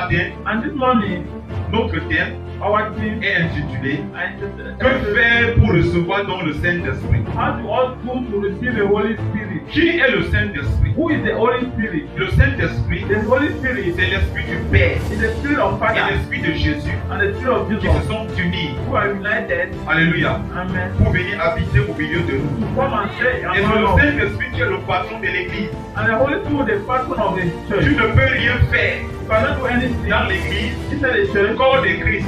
matin, And this morning, notre thème our team est intitulé and Que faire pour recevoir donc le Saint-Esprit? how to all do to receive the Holy Spirit. Qui est le Saint-Esprit? Who is the Holy Spirit? Le Saint-Esprit, The Holy Spirit c'est l'Esprit du Père is the Spirit of et Father l'Esprit de Jésus and the Spirit of qui Jesus se sont unis. who are united. Alléluia. Amen. Pour venir habiter au milieu de nous. To come and stay Et c'est among le us. Saint-Esprit qui est le patron de l'Église. And the Holy Spirit is the patron of the Tu church. ne peux rien faire You cannot do anything dans l'Église, inside the church corps de Christ,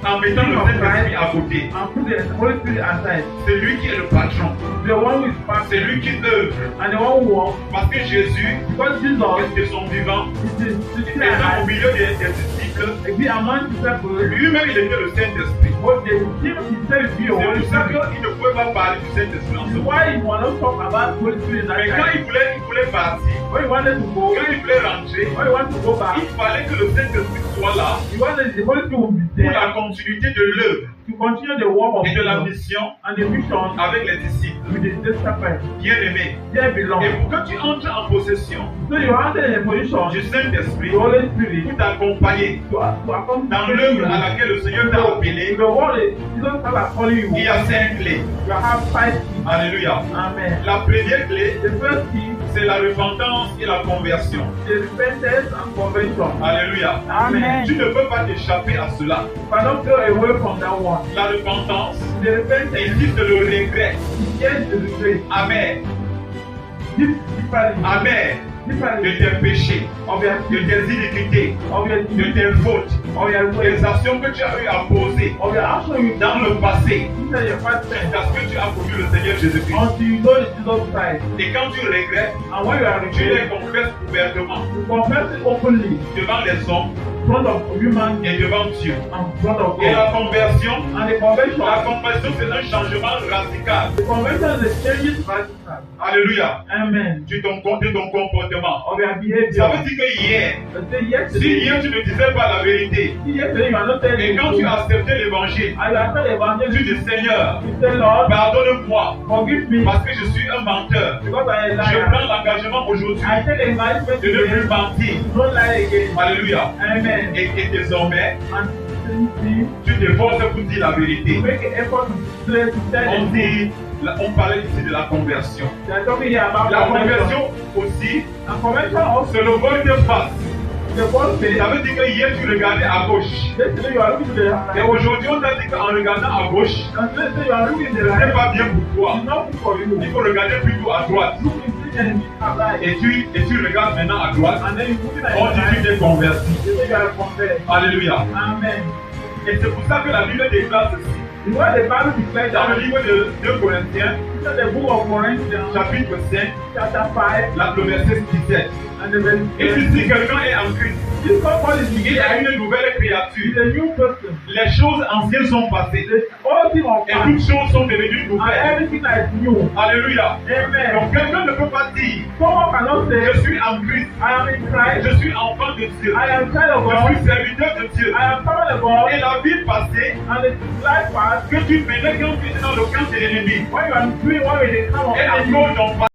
en mettant le Saint-Esprit à côté. and put the Holy Spirit aside. C'est lui qui est le patron. The one who is C'est patron lui qui œuvre. and the one who walks. Parce que Jésus, Because Jesus de son vivant, is sitting étant au alive, milieu des disciples, and be among the people. lui-même il était le Saint-Esprit. But the him himself be a C'est Holy pour ça Spirit. qu'il ne pouvait pas parler du Saint-Esprit en ce moment. Why you want to talk about Holy Spirit that Mais quand time? il voulait partir, When you wanted to go, quand il voulait rentrer, when you want to go back, il fallait que le Saint-Esprit soit là you wanted the Holy Spirit will be pour there la continuité de l'œuvre to continue the work of et de la God mission and the mission avec les disciples. with the disciples. Bien-aimés. There belong. Et pour que tu entres en possession So you are in a position du Saint-Esprit the Holy Spirit pour t'accompagner to accompany dans l'œuvre à laquelle le Seigneur t'a appelé, the word is Jesus has calling you. il y a 5 clés. You have 5 keys. Alléluia. Amen. La première clé, The first key c'est la repentance et la conversion. is repentance and conversion. Alléluia. Amen. Tu ne peux pas t'échapper à cela. You cannot go away from that one. La repentance, The repentance existe le regret. is just the regret. Amen. Different. Amen. Different. De tes péchés, Of your de tes iniquités, of your de tes fautes, of your ways, des actions que tu as eu à poser of your action you dans le passé, inside your past tense parce que tu as connu le Seigneur Jésus-Christ. until you know the Jesus Christ. Et quand tu regrettes, And when you are tu les regret, confesses ouvertement you confess it openly devant les hommes in front of human et devant Dieu. and in front of Et la God. conversion, And the conversion, c'est un changement radical. the conversion is a change radical. Alléluia. Amen. De ton comportement. Of your Ça behavior. veut dire que hier, But say yes si hier tu ne disais pas la vérité, yesterday you are not telling et the quand truth. tu as accepté l'évangile, And you are telling tu evangelism. dis Seigneur, You say Lord, pardonne-moi, forgive me parce que je suis un menteur. because I am a Je liar. prends l'engagement aujourd'hui I take enlightenment de ne plus today. mentir. Don't lie again. Alléluia. Amen. Et désormais, And sincerely, tu t'efforces pour dire la vérité. make an effort to tell On the truth. dit, on parlait ici de la conversion. They are talking here about La conversion aussi, And conversion also c'est le volte-face. the one thing. Ça veut dire que hier tu regardais à gauche. Yesterday you are looking to the Et right. aujourd'hui on t'a dit qu'en regardant à gauche, And today you are looking to the ce n'est right. pas bien pour toi. It's not good for you. Il faut regarder plutôt à droite. Look in and right. Et tu regardes maintenant à droite. And then you looking at On the dit right. tu t'es converti. You say you are converted. Alléluia. Amen. Et c'est pour ça que la Bible déclare ceci. You know the Bible declares Dans le that livre de 2 Corinthiens, in the book of Corinthians, chapitre 5, chapter 5, le verset 17. and the verse Et si quelqu'un est en Christ, this somebody is il a declaring une nouvelle is créature. a new person. Les choses anciennes sont passées. The all things of Et past toutes choses sont devenues and nouvelles. everything that is new. Alléluia. Amen. Donc quelqu'un ne peut pas dire, Someone cannot say, je suis en Christ, I am in Christ, je suis enfant de Dieu, I am child of je God, suis serviteur de Dieu. I am servant of God, Et la vie passée and the life past, que tu menais quand tu étais dans le camp de l'ennemi, when you are doing what is the come of est enemy, encore ton